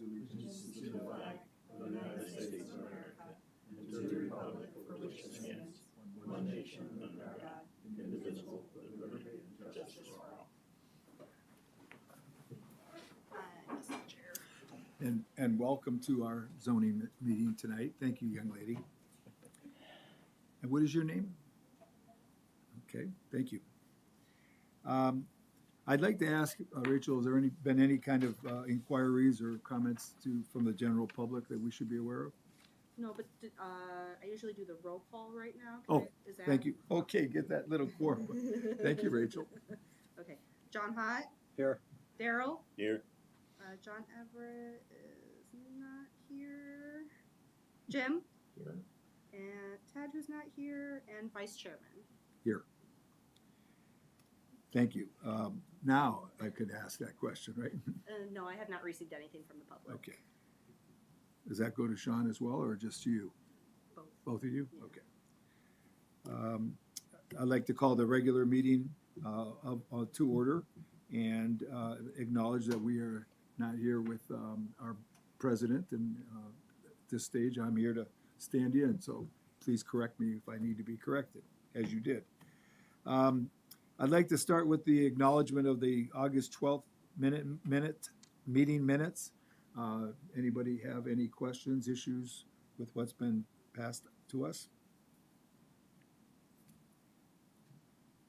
allegiance to the flag of the United States of America and to the republic for which it stands, one nation under God, indivisible, with liberty and justice for all. And welcome to our zoning meeting tonight. Thank you, young lady. And what is your name? Okay, thank you. I'd like to ask Rachel, has there been any kind of inquiries or comments from the general public that we should be aware of? No, but I usually do the roll call right now. Is that... Thank you. Okay, get that little quorum. Thank you, Rachel. Okay, John Hott. Here. Daryl. Here. John Everett is not here. Jim. Here. And Ted, who's not here, and Vice Chairman. Here. Thank you. Now I could ask that question, right? No, I have not received anything from the public. Okay. Does that go to Sean as well, or just you? Both. Both of you? Yeah. Okay. I'd like to call the regular meeting to order and acknowledge that we are not here with our president, and at this stage I'm here to stand in, so please correct me if I need to be corrected, as you did. I'd like to start with the acknowledgement of the August 12th meeting minutes. Anybody have any questions, issues with what's been passed to us?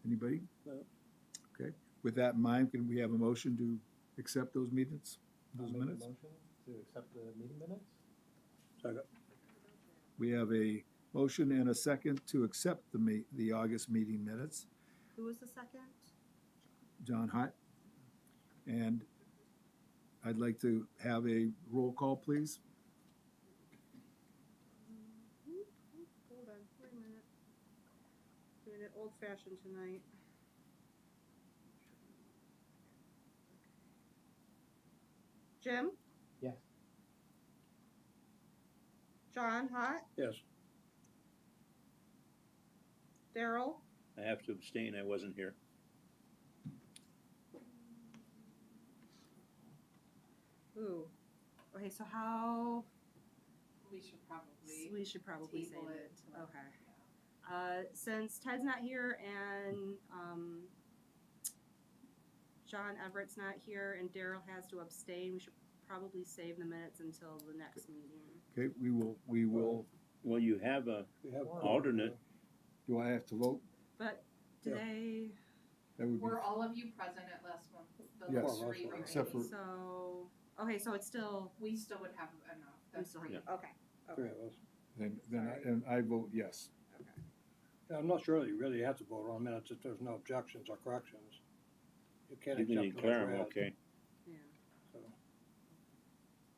Anybody? No. Okay. With that in mind, can we have a motion to accept those minutes? I'll make a motion to accept the meeting minutes. Second. We have a motion and a second to accept the August meeting minutes. Who was the second? John Hott. And I'd like to have a roll call, please. Hold on, wait a minute. Doing it old fashioned tonight. Jim? Yes. John Hott? Yes. Daryl? I have to abstain, I wasn't here. Ooh. Okay, so how We should we should probably table save it it. till- Okay. Since Ted's not here and John Everett's not here and Daryl has to abstain, we should probably save the minutes until the next meeting. Okay, we will, Well, you have a We have alternate. do I have to vote? But do Yeah. they, That would be, Were all of you present at last month? The Yes. last three Except for- meetings? so, okay, so it's still, We still would have enough. we That's still, three. okay, three okay, of us. then I vote yes. okay. Yeah, I'm not sure that you really have to vote on minutes if there's no objections or corrections. You can't You can accept them declare as them, read, okay. Yeah, so.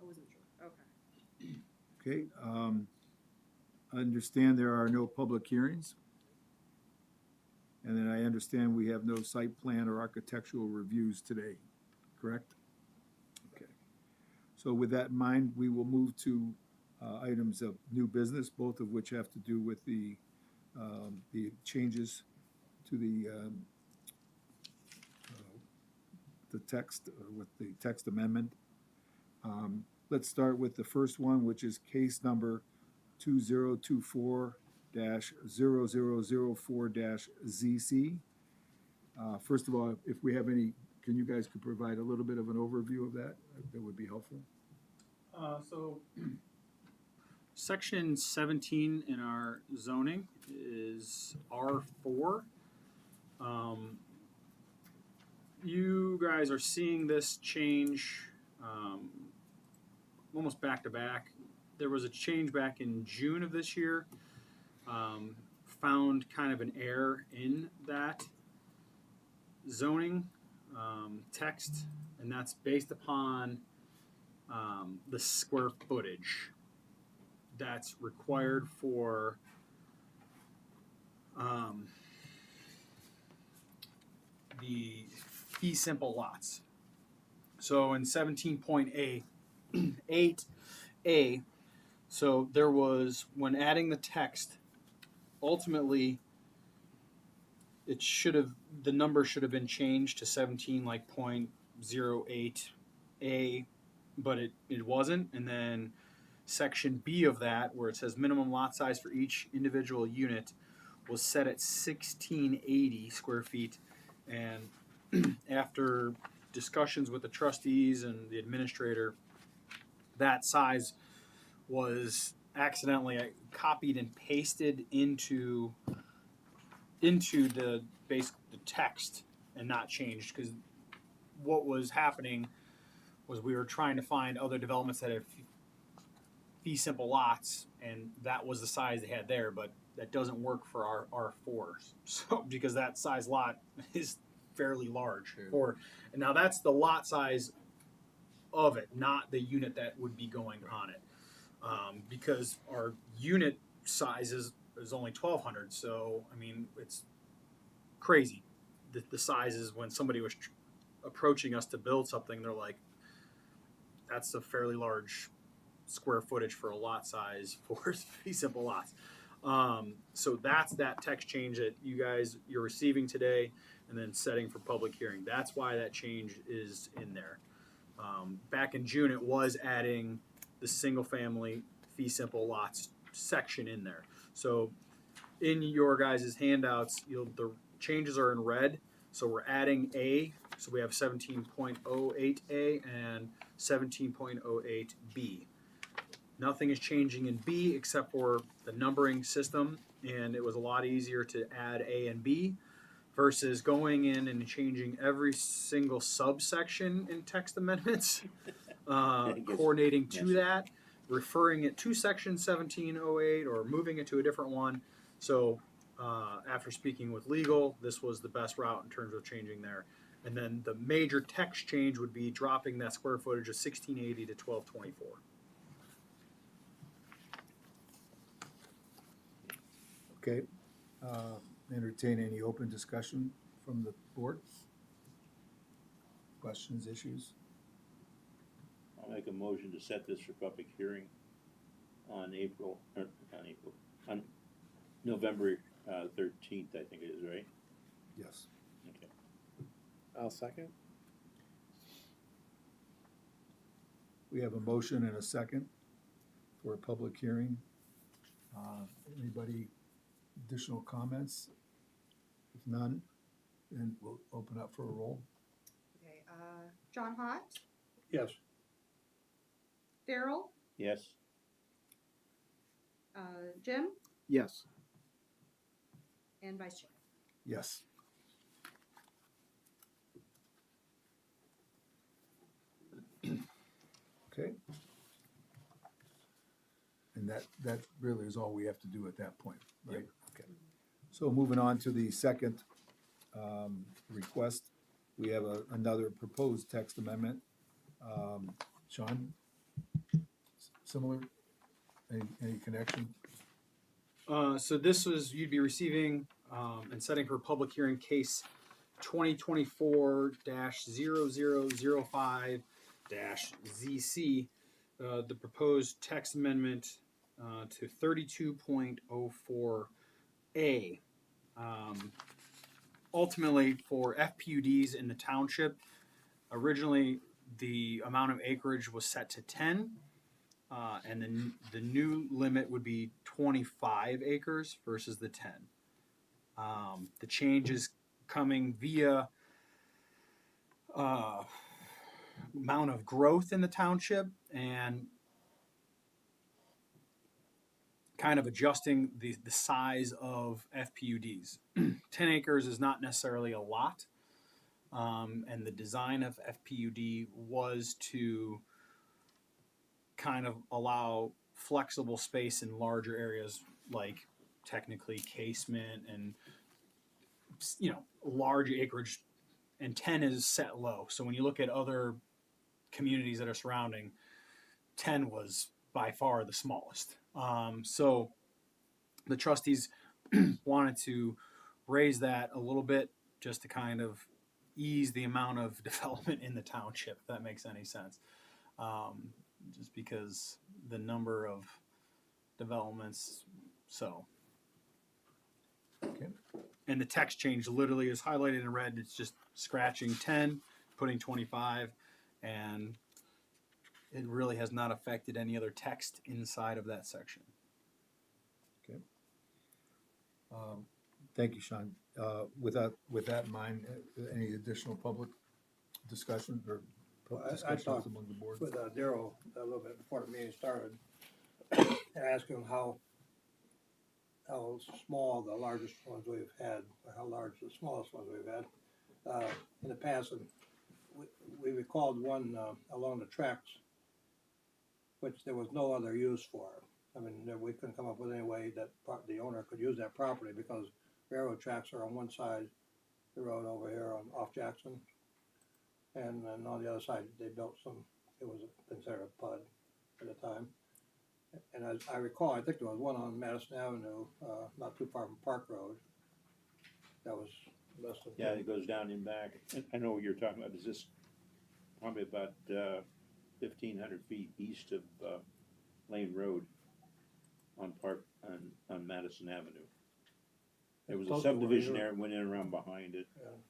I wasn't sure, okay. Okay, I understand there are no public hearings. And then I understand we have no site plan or architectural reviews today, correct? Okay. So with that in mind, we will move to items of new business, both of which have to do with the changes to the text, with the text amendment. Let's start with the first one, which is case number 2024-0004-ZC. First of all, if we have any, can you guys could provide a little bit of an overview of that? That would be helpful. So section 17 in our zoning is R4. You guys are seeing this change almost back to back. There was a change back in June of this year. Found kind of an error in that zoning text, and that's based upon the square footage that's required for the fee simple lots. So in 17.8A, so there was, when adding the text, ultimately it should have, the number should have been changed to 17 like .08A but it wasn't. And then section B of that, where it says minimum lot size for each individual unit, was set at 1680 square feet. And after discussions with the trustees and the administrator, that size was accidentally copied and pasted into the text and not changed, because what was happening was we were trying to find other developments that had fee simple lots, and that was the size they had there, but that doesn't work for our R4s. So because that size lot is fairly large. Sure. And now that's the lot size of it, not the unit that would be going on it. Because our unit size is only 1,200, so I mean it's crazy. The sizes, when somebody was approaching us to build something, they're like, that's a fairly large square footage for a lot size for fee simple lots. So that's that text change that you're receiving today and then setting for public hearing. That's why that change is in there. Back in June, it was adding the single family fee simple lots section in there. So in your guys' handouts, the changes are in red. So we're adding A. So we have 17.08A and 17.08B. Nothing is changing in B except for the numbering system, and it was a lot easier to add A and B versus going in and changing every single subsection in text amendments, coordinating to that, referring it to section 1708 or moving it to a different one. So after speaking with legal, this was the best route in terms of changing there. And then the major text change would be dropping that square footage of 1680 to 1224. Okay, entertain any open discussion from the board? Questions, issues? I'll make a motion to set this for public hearing on November 13th, I think it is, right? Yes. Okay. I'll second. We have a motion and a second for a public hearing. Anybody additional comments? If none, then we'll open up for a roll. Okay, John Hott, Yes. Daryl, Yes. Jim, Yes. and Vice Chair. Yes. Okay. And that really is all we have to do at that point, right? Okay. So moving on to the second request, we have another proposed text amendment. Sean, similar? Any connection? So this was, you'd be receiving and setting for public hearing case 2024-0005-ZC, the proposed text amendment to 32.04A. Ultimately, for FPUDs in the township, originally the amount of acreage was set to 10. And then the new limit would be 25 acres versus the 10. The change is coming via amount of growth in the township and kind of adjusting the size of FPUDs. 10 acres is not necessarily a lot. And the design of FPUD was to kind of allow flexible space in larger areas, like technically casement and, large acreage, and 10 is set low. So when you look at other communities that are surrounding, 10 was by far the smallest. So the trustees wanted to raise that a little bit just to kind of ease the amount of development in the township, if that makes any sense. Just because the number of developments, so. Okay. And the text change literally is highlighted in red. It's just scratching 10, putting 25, and it really has not affected any other text inside of that section. Thank you, Sean. With that in mind, any additional public discussion or Well, I discussions talked among the board? with Daryl a little bit before the meeting started. I asked him how small the largest ones we've had, or how large the smallest ones we've had. In the past, and we recalled one along the tracks, which there was no other use for. I mean, we couldn't come up with any way that the owner could use that property because railroad tracks are on one side, the road over here off Jackson. And then on the other side, they built it was considered a PUD at the time. And as I recall, I think there was one on Madison Avenue, not too far from Park Road. That was less than. Yeah, it goes down in back. I know what you're talking about. Is this probably about 1,500 feet east of Lane Road on Madison Avenue? There was a Close to where subdivision you're- there and went in around behind it.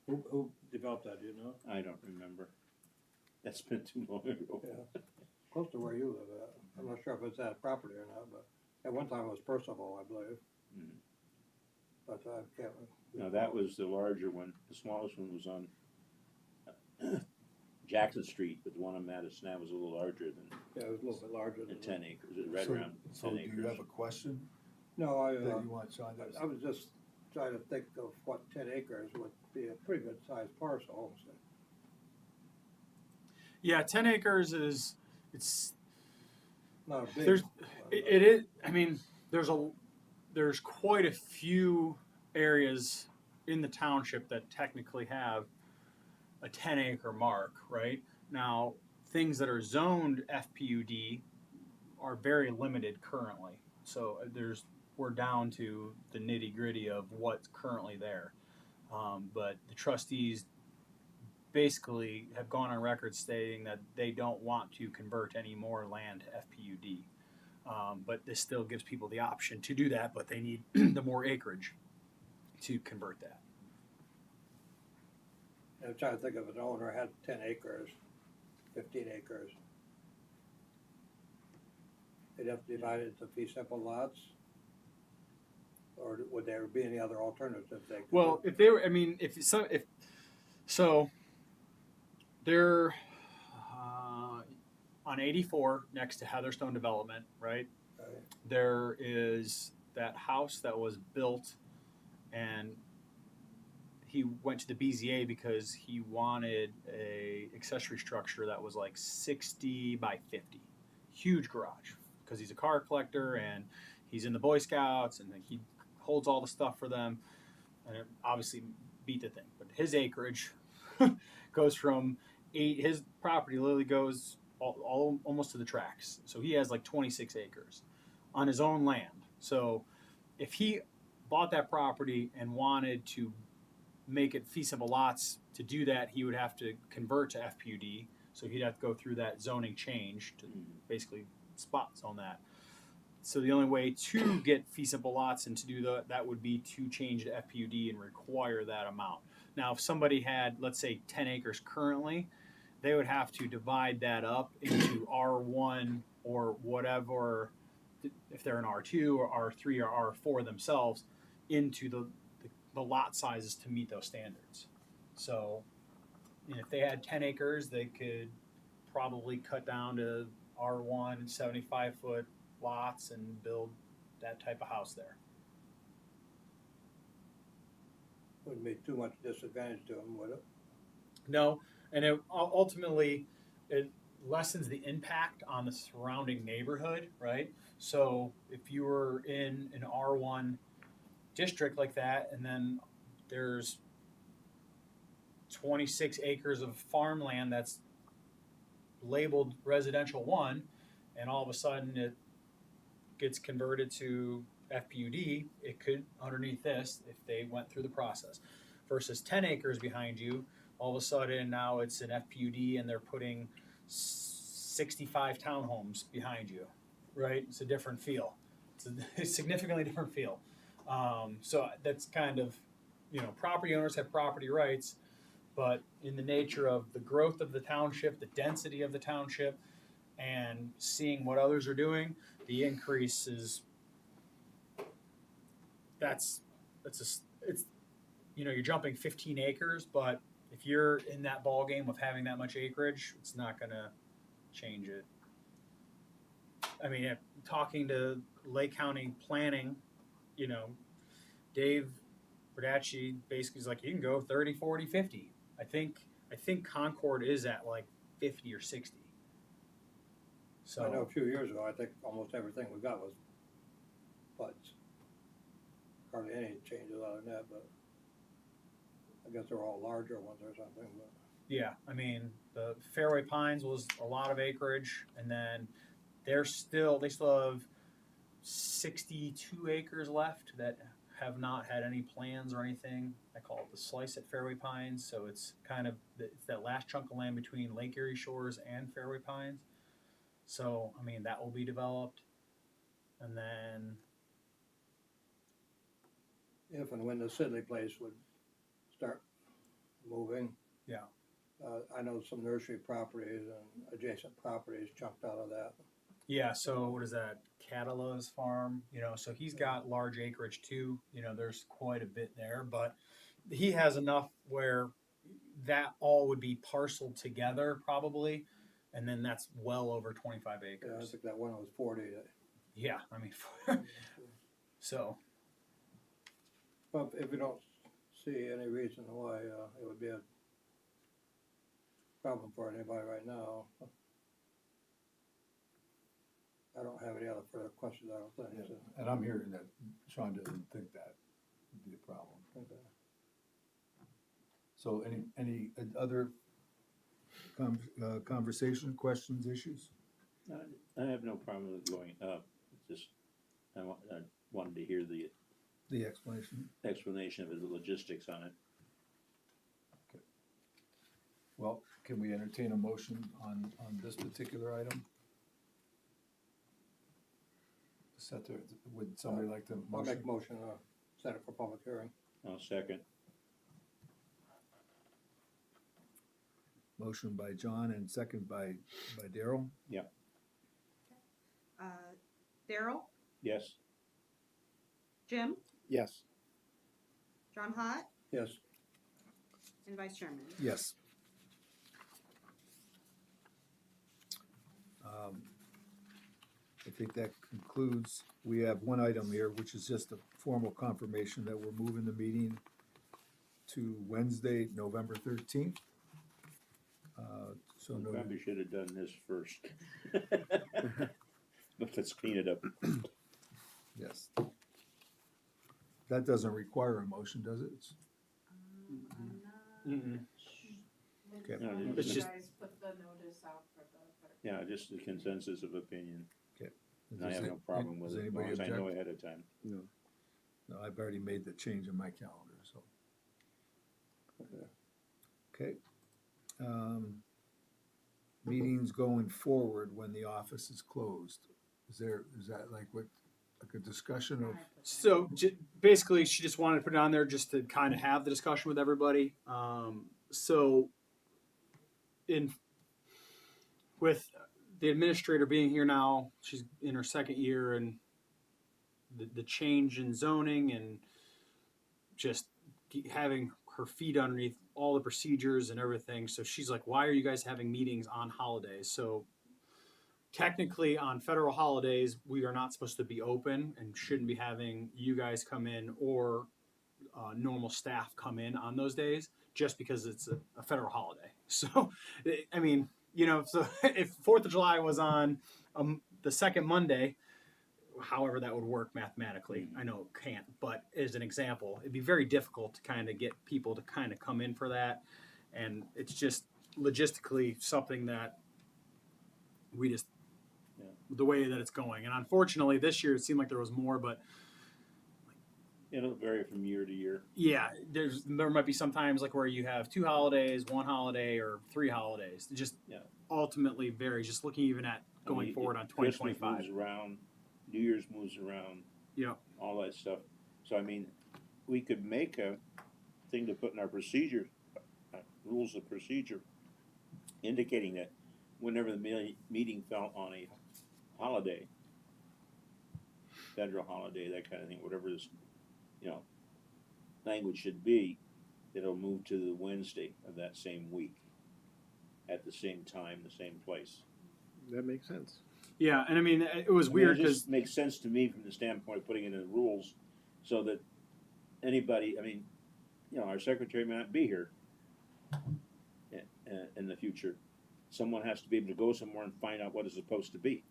Who developed that, do you know? I don't remember. That's been too long ago. Yeah. Close to where you live at. I'm not sure if it's that property or not, but at one time it was Percival, I believe. Mhm. But I can't. No, that was the larger one. The smallest one was on Jackson Street, but the one on Madison Ave was a little larger Yeah, it was a little bit larger than than 10 acres. It was right around 10 So do acres. you have a question No, that you want Sean to? I was just trying to think of what 10 acres would be a pretty good sized parcel. So. Yeah, 10 acres is, it's, Not a big. there's, one, it is, I mean, there's quite a few areas in the township that technically have a 10-acre mark, right? Now, things that are zoned FPUD are very limited currently. So we're down to the nitty-gritty of what's currently there. But the trustees basically have gone on record stating that they don't want to convert any more land to FPUD. But this still gives people the option to do that, but they need the more acreage to convert that. I'm trying to think of an owner had 10 acres, 15 acres. They'd have to divide it into fee simple lots? Or would there be any other alternatives if they could? Well, if they were, I mean, if they're on 84 next to Heatherstone Development, right? Right. There is that house that was built, and he went to the BZA because he wanted a accessory structure that was like 60 by 50, huge garage, because he's a car collector and he's in the Boy Scouts and he holds all the stuff for them, and it obviously beat the thing. But his acreage goes from his property literally goes all almost to the tracks. So he has like 26 acres on his own land. So if he bought that property and wanted to make it fee simple lots, to do that he would have to convert to FPUD. So he'd have to go through that zoning change to basically spot zone that. So the only way to get fee simple lots and to do that would be to change to FPUD and require that amount. Now, if somebody had, let's say, 10 acres currently, they would have to divide that up into R1 or whatever, if they're an R2 or R3 or R4 themselves, into the lot sizes to meet those standards. So if they had 10 acres, they could probably cut down to R1 and 75-foot lots and build that type of house there. Wouldn't be too much disadvantage to them, would it? No, and it ultimately it lessens the impact on the surrounding neighborhood, right? So if you were in an R1 district like that, and then there's 26 acres of farmland that's labeled residential 1, and all of a sudden it gets converted to FPUD, it could, underneath this, if they went through the process, versus 10 acres behind you, all of a sudden now it's an FPUD and they're putting 65 townhomes behind you, right? It's a different feel. It's a significantly different feel. So that's kind of, property owners have property rights, but in the nature of the growth of the township, the density of the township, and seeing what others are doing, the increase is it's you're jumping 15 acres, but if you're in that ball game of having that much acreage, it's not gonna change it. I mean, talking to Lake County Planning, Dave Berdacci basically is like, you can go 30, 40, 50. I think Concord is at like 50 or 60. I know So a few years ago, I think almost everything we got was buds. Hardly any changes other than that, but I guess they're all larger ones or something, but. yeah, I mean, the Fairway Pines was a lot of acreage, and then they still have 62 acres left that have not had any plans or anything. I call it the slice at Fairway Pines, so it's it's that last chunk of land between Lake Erie Shores and Fairway Pines. So I mean, that will be developed, and then If and when the Sidley place would start moving. Yeah. I know some nursery properties and adjacent properties chunked out of that. yeah. So what is that? Catala's farm, so he's got large acreage too. There's quite a bit there, but he has enough where that all would be parceled together probably, and then that's well over 25 Yeah, I acres. think that one was 40. Yeah, I mean, so But if you don't see any reason why it would be a problem for anybody right now. I don't have any other further questions, I don't think. so. And I'm hearing that Sean doesn't think that would be a problem. Okay. So any other conversation, questions, issues? I have no problem with going up. It's just, I wanted to hear the The explanation? explanation of the logistics on it. Well, can we entertain a motion on this particular item? Would somebody like to I'll motion? make a motion, set it for public hearing. I'll second. Motion by John and second by Daryl. Daryl, Yes. Jim, Yes. John Hott, Yes, and Vice Chairman. Yes. I think that concludes, we have one item here, which is just a formal confirmation that we're moving the meeting to Wednesday, November 13th. So We no, probably should have done this first. But let's clean it up. yes. That doesn't require a motion, does it? mm-mm. Okay. No, You It's just- guys put the notice out for the. Yeah, just the consensus of opinion. Does I have no problem with does it, as long anybody as I know object? ahead of time. No, I've already made the change in my calendar, so. Okay. Meetings going forward when the office is closed. Is that like a discussion of, So basically, she just wanted to put it on there just to kind of have the discussion with everybody. So, with the administrator being here now, she's in her second year, and the change in zoning and just having her feet underneath all the procedures and everything. So she's like, "Why are you guys having meetings on holidays?" So technically, on federal holidays, we are not supposed to be open and shouldn't be having you guys come in or normal staff come in on those days, just because it's a federal holiday. So, I mean, so if 4th of July was on the second Monday, however that would work mathematically, I know it can't, but as an example, it'd be very difficult to kind of get people to kind of come in for that. And it's just logistically something that we just, the way that it's going. And unfortunately, this year it seemed like there was more, but It'll vary from year to year. yeah, there might be some times like where you have 2 holidays, 1 holiday, or 3 holidays. It just ultimately varies. Just looking even at going forward on Christmas 2025. moves around, New Year's moves around, Yeah. all that stuff. So I mean, we could make a thing to put in our procedure, rules of procedure, indicating that whenever the meeting fell on a holiday, federal holiday, that kind of thing, whatever this, you know, language should be, it'll move to the Wednesday of that same week, at the same time, the same place. That makes sense. Yeah, and I mean, it was I mean, weird it because just makes sense to me from the standpoint of putting it in the rules, so that anybody, I mean, you know, our secretary may not be here in the future. Someone has to be able to go somewhere and find out what it's supposed to be.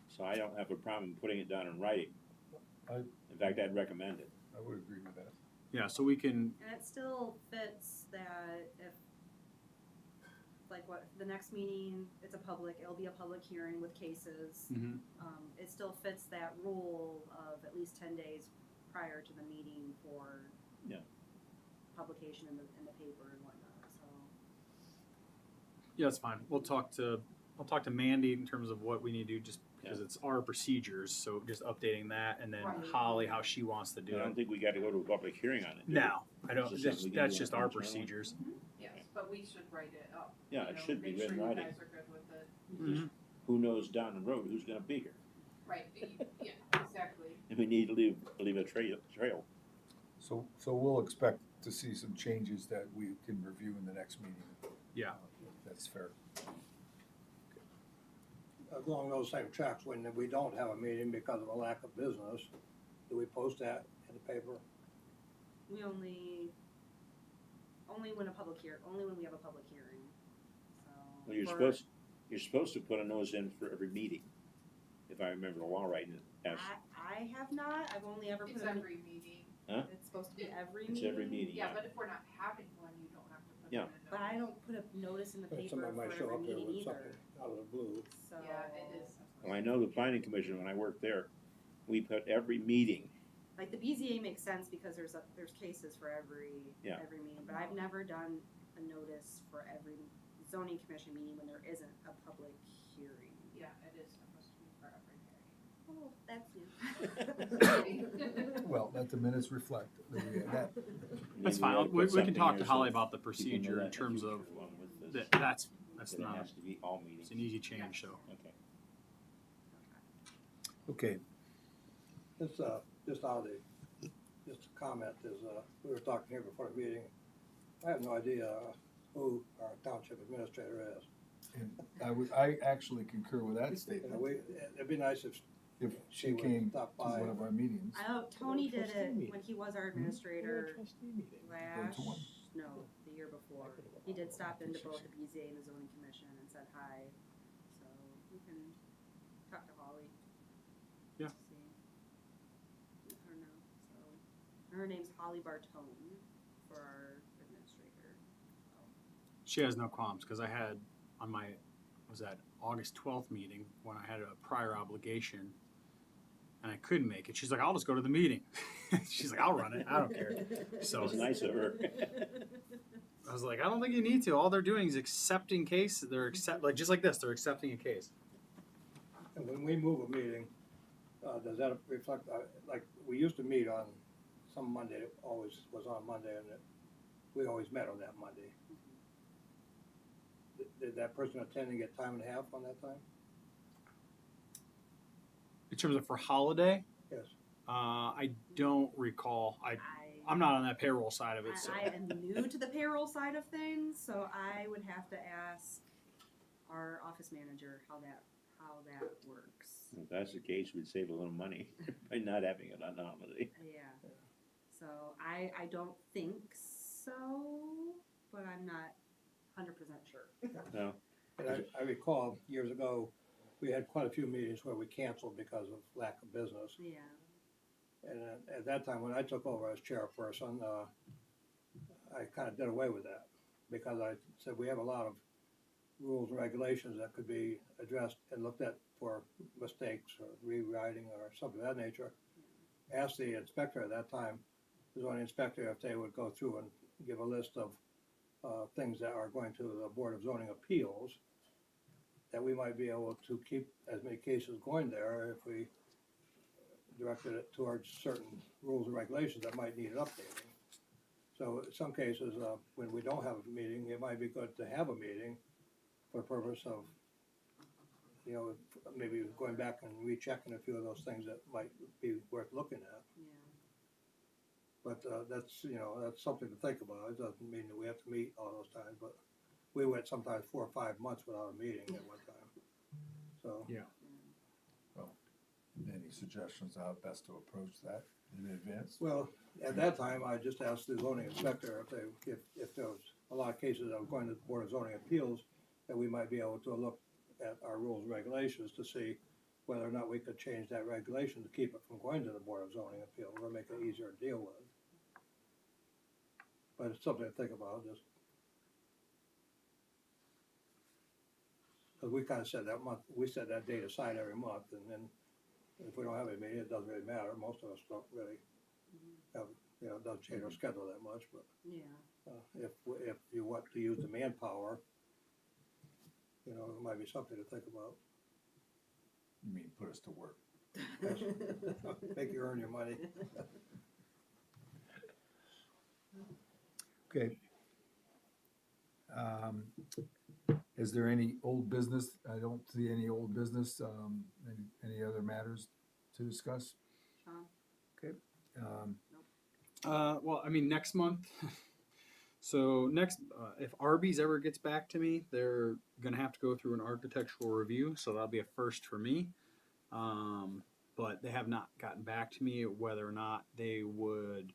So I don't have a problem putting it down in writing. In fact, I'd recommend it. I would agree with that. yeah, so we can. And it still fits that if, like what, the next meeting, it'll be a public hearing with cases. Mhm. It still fits that rule of at least 10 days prior to the meeting for Yeah. publication in the paper and whatnot, so. Yeah, that's fine. I'll talk to Mandy in terms of what we need to do, just because it's our procedures. So just updating that, and then Right. Holly how she wants to do I don't it. think we gotta go to a public hearing on it. do we? No, I don't. It's just something we can That's do just our internally. procedures. Yes, but we should write it up. Yeah, you it know, should be make written sure writing. you guys are good with it. Mhm. Who knows down the road who's gonna be here? Right, yeah, exactly. And we need to leave a trail. So we'll expect to see some changes that we can review in the next meeting. Yeah. That's fair. Along those same tracks, when we don't have a meeting because of a lack of business, do we post that in the paper? We only when we have a public hearing, so. Well, you're for- supposed to put a notice in for every meeting, if I remember the law right. As I have not, I've only ever It's put every meeting. it's supposed to be every it's meeting. every meeting. Yeah, but if we're not having one, you don't have to put Yeah. in a notice. But I don't put a notice in the paper Somebody for might show every up there meeting with something either, out of the blue. so. Yeah, it is. Well, I know the planning commission, when I worked there, we put every meeting, Like the BZA makes sense because there's cases for every Yeah. meeting, but I've never done a notice for every zoning commission meeting when there isn't a public hearing. Yeah, it is supposed to be for every Oh, that's new. hearing. Well, let the minutes reflect that we had that. That's maybe fine. ought to We put can something talk there to so Holly about the people know procedure that in the terms future of along with this, that's that it not. has to be all meetings. It's an easy change. So Okay. Okay, This, just oddly, just a comment is, we were talking here before the meeting. I have no idea who our township administrator is. and I actually concur with that You statement. know, it'd be nice if If she would came to stop one by. of our meetings. I know Tony did Trustee it meeting. when he was our administrator Trustee meeting. last, one. no, the year before. He did stop into both the BZA and the zoning commission and said hi, so we can talk to Holly. Yeah. See. Let her know, so. Her name's Holly Bartone for our administrator. she has no qualms because I had on my was that August 12th meeting when I had a prior obligation and I couldn't make it. She's like, I'll just go to the meeting. She's like, I'll run it. I don't care. So That's nice of her. I was like, I don't think you need to. All they're doing is accepting case. They're just like this. They're accepting a case. And when we move a meeting, does that reflect, like, we used to meet on some Monday, it always was on Monday, and we always met on that Monday. Did that person attending get time and a half on that time? In terms of for holiday, Yes. I don't recall. I'm not on that payroll side of it. So I am new to the payroll side of things, so I would have to ask our office manager how that works. If that's the case, we'd save a little money by not having it on holiday. Yeah. So I don't think so, but I'm not 100% sure. No, And I recall years ago, we had quite a few meetings where we canceled because of lack of business. Yeah. And at that time, when I took over as chairperson, I kind of did away with that because I said we have a lot of rules and regulations that could be addressed and looked at for mistakes or rewriting or something of that nature. Asked the inspector at that time, the zoning inspector, if they would go through and give a list of things that are going to the Board of Zoning Appeals, that we might be able to keep as many cases going there if we directed it towards certain rules and regulations that might need updating. So in some cases, when we don't have a meeting, it might be good to have a meeting for the purpose of, you know, maybe going back and rechecking a few of those things that might be worth looking at. Yeah. But that's, you know, that's something to think about. It doesn't mean that we have to meet all those times, but we went sometimes 4 or 5 months without a meeting at one time. So, Any suggestions how best to approach that in advance? well, at that time, I just asked the zoning inspector if there was a lot of cases of going to the Board of Zoning Appeals, that we might be able to look at our rules and regulations to see whether or not we could change that regulation to keep it from going to the Board of Zoning Appeals or make it easier to deal with. But it's something to think about, just. Cause we kinda set that month, we set that date aside every month, and then if we don't have a meeting, it doesn't really matter. Most of us don't really have, you know, it doesn't change our schedule that much, but Yeah. if you want to use the manpower, you know, it might be something to think about. You mean put us to work? Yes. Make you earn your money. Okay. Is there any old business? I don't see any old business. Any other matters to discuss? Sean? Okay. Well, I mean, next month. So if Arby's ever gets back to me, they're gonna have to go through an architectural review, so that'll be a first for me. But they have not gotten back to me whether or not they would,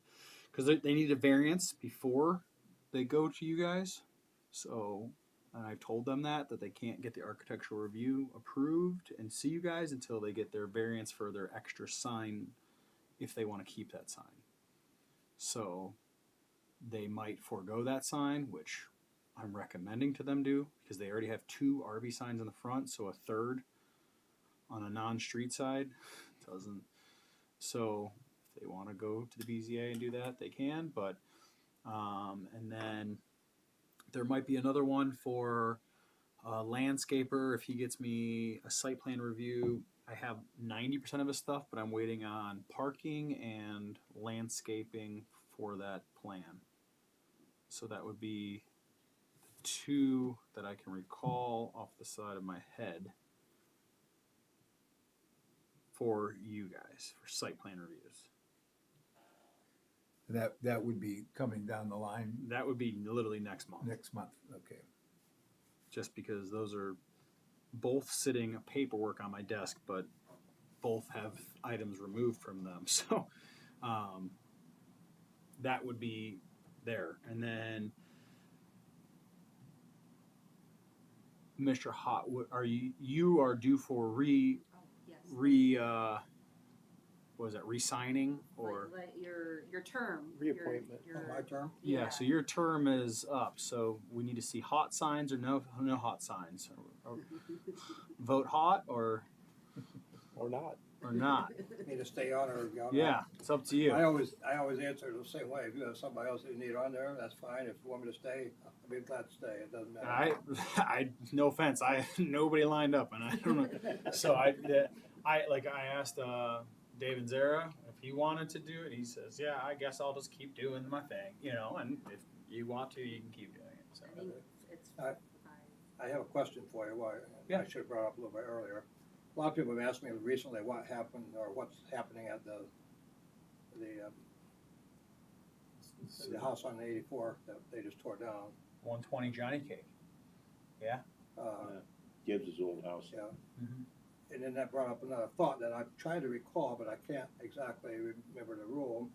because they need a variance before they go to you guys. So, and I told them that they can't get the architectural review approved and see you guys until they get their variance for their extra sign, if they want to keep that sign. So they might forego that sign, which I'm recommending to them do, because they already have 2 RV signs in the front, so a third on a non-street side doesn't. So if they want to go to the BZA and do that, they can. But and then there might be another one for a landscaper. If he gets me a site plan review, I have 90% of his stuff, but I'm waiting on parking and landscaping for that plan. So that would be the 2 that I can recall off the side of my head for you guys for site plan reviews. That would be coming down the line That would be literally next month. next month. Okay. Just because those are both sitting paperwork on my desk, but both have items removed from them. So that would be there. And then Mr. Hot, are you are due for Oh, yes. what is that, re-signing or? Like your term. Reappointment. Your, My term? Yeah, so your term is up, so we need to see hot signs or no hot signs. Or vote hot or Not. not. Need to stay on or go on? Yeah, it's up to you. I always answer the same way. If you have somebody else that you need on there, that's fine. If you want me to stay, I'll be glad to stay. It doesn't matter. I no offense, nobody lined up, and I don't know. So I asked Dave and Zara if he wanted to do it. He says, "Yeah, I guess I'll just keep doing my thing, you know. And if you want to, you can keep doing it." So I think it's I- 5. I have a question for you. Why? Yeah. I should have brought up a little bit earlier. A lot of people have asked me recently what happened or what's happening at the house on 84 that they just tore down. 120 Johnny Cake. Yeah. Gibbs's old house. Yeah. Mm-hmm. And then that brought up another thought that I'm trying to recall, but I can't exactly remember the rule.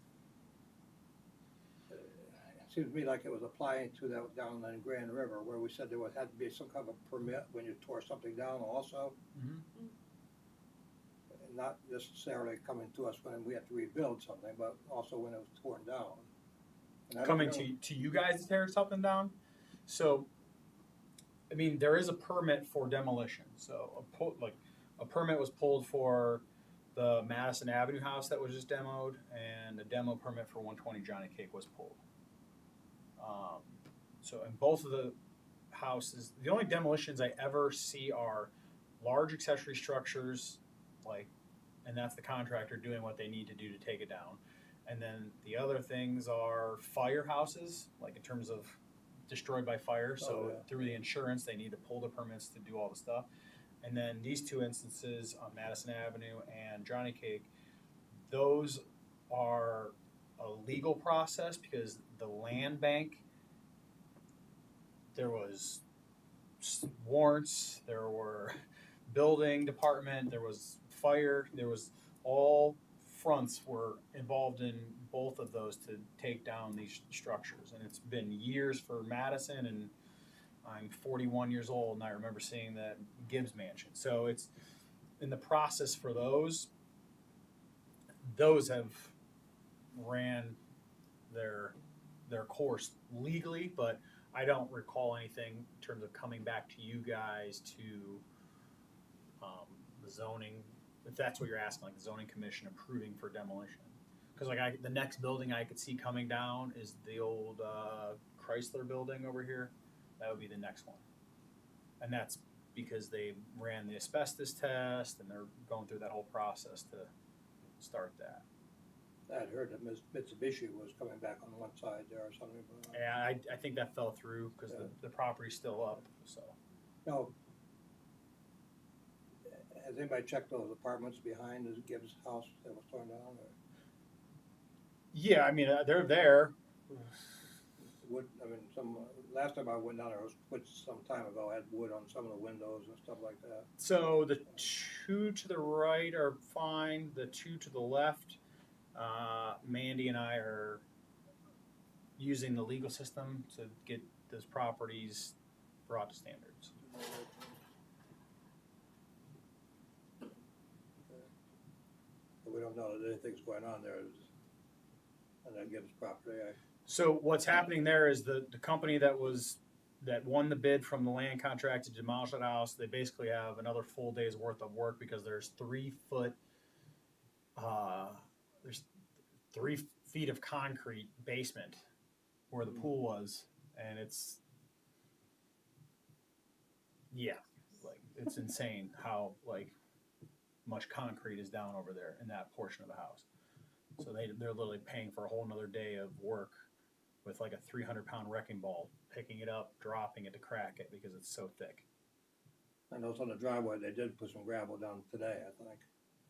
It seems to me like it was applying to that down in Grand River where we said there had to be some kind of a permit when you tore something down also. Mm-hmm. Not necessarily coming to us when we had to rebuild something, but also when it was torn down. And I don't Coming know- to you guys to tear something down. So, I mean, there is a permit for demolition. So, a permit was pulled for the Madison Avenue house that was just demoed, and a demo permit for 120 Johnny Cake was pulled. So, in both of the houses, the only demolitions I ever see are large accessory structures, and that's the contractor doing what they need to do to take it down. And then the other things are firehouses, like in terms of destroyed by fire, so Oh, yeah. through the insurance, they need to pull the permits to do all the stuff. And then these two instances on Madison Avenue and Johnny Cake, those are a legal process because the land bank, there was warrants, there were building department, there was fire, there was all fronts were involved in both of those to take down these structures. And it's been years for Madison, and I'm 41 years old, and I remember seeing that Gibbs Mansion. So it's in the process for those. Those have ran their course legally, but I don't recall anything in terms of coming back to you guys to the zoning, if that's what you're asking, like the zoning commission approving for demolition. Because like the next building I could see coming down is the old Chrysler building over here. That would be the next one, and that's because they ran the asbestos test and they're going through that whole process to start that. I had heard that Mitsubishi was coming back on one side there or something. But, Yeah, I think that fell through because Yeah. the property's still up. So no. Has anybody checked those apartments behind the Gibbs house that was torn down? Or yeah, I mean they're there. wood, last time I went down there was some time ago, had wood on some of the windows and stuff like that. So the two to the right are fine. The two to the left, Mandy and I are using the legal system to get those properties brought to standards. But we don't know that anything's going on there. And that Gibbs property, So what's happening there is the company that won the bid from the land contract to demolish that house, they basically have another full day's worth of work because there's 3 feet of concrete basement where the pool was, and it's insane how much concrete is down over there in that portion of the house. So they're literally paying for a whole nother day of work with like a 300-pound wrecking ball, picking it up, dropping it to crack it because it's so thick. I know it's on the driveway, they did put some gravel down today, I think.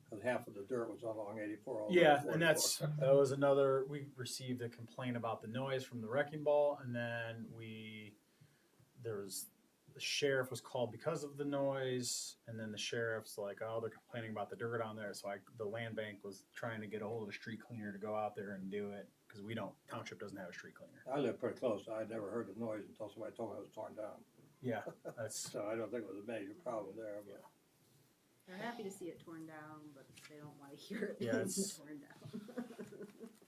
Because half of the dirt was along 84. all the way Yeah, to and 44. that was another. We received a complaint about the noise from the wrecking ball, and then the sheriff was called because of the noise, and then the sheriff's like, oh, they're complaining about the dirt on there. So the land bank was trying to get a hold of a street cleaner to go out there and do it because township doesn't have a street cleaner. I live pretty close, so I'd never heard the noise until somebody told me it was torn down. Yeah, that's So I don't think it was a major problem there, but. They're happy to see it torn down, but they don't want to hear it Yeah, being it's- torn down.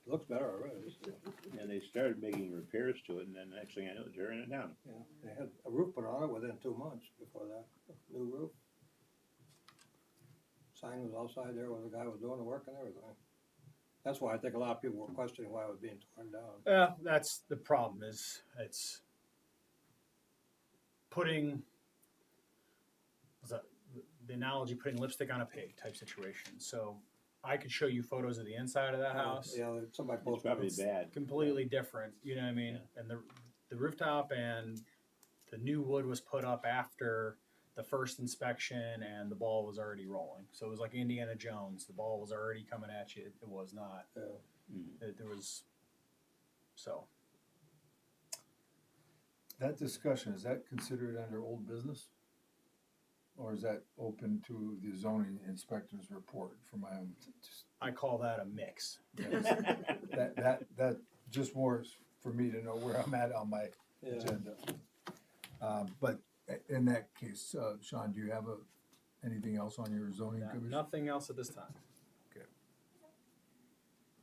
It looks better already. So, And they started making repairs to it, and then next thing I know, they're tearing it down. yeah, they had a roof put on it within 2 months before that, new roof. Sign was outside there where the guy was doing the work and everything. That's why I think a lot of people were questioning why it was being torn down. Yeah, that's the problem. Is it's putting the analogy putting lipstick on a pig type situation. So I could show you photos of the inside of that house. Yeah, somebody It's posted. probably it. bad. Completely different. You know what I mean? And the rooftop and the new wood was put up after the first inspection, and the ball was already rolling. So it was like Indiana Jones. The ball was already coming at you. It was not. Yeah. There was so. That discussion, is that considered under old business? Or is that open to the zoning inspector's report for my own? I call that a mix. That just more for me to know where I'm at on my Yeah. agenda. But in that case, Sean, do you have anything else on your zoning commission? Nothing else at this time.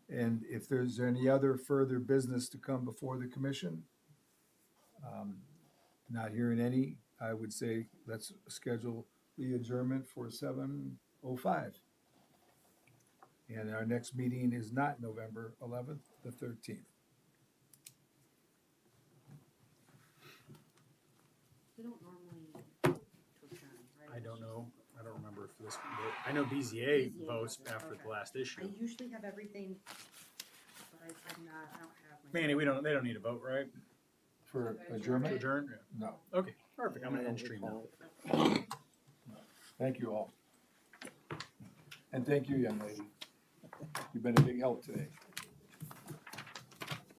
And if there's any other further business to come before the commission, not hearing any, I would say let's schedule the adjournment for 7:05. And our next meeting is not November 11th, the 13th. We don't normally to adjourn, right? I don't know. I don't remember if this. I know BZA BZA votes does it, after okay. the last I issue. usually have everything, but I don't have my. Manny, they don't need a vote, right? For adjournment? Adjourn? No. Yeah. Okay, perfect. I'm gonna end stream now. Thank you all. And thank you, young lady. You've been a big help today.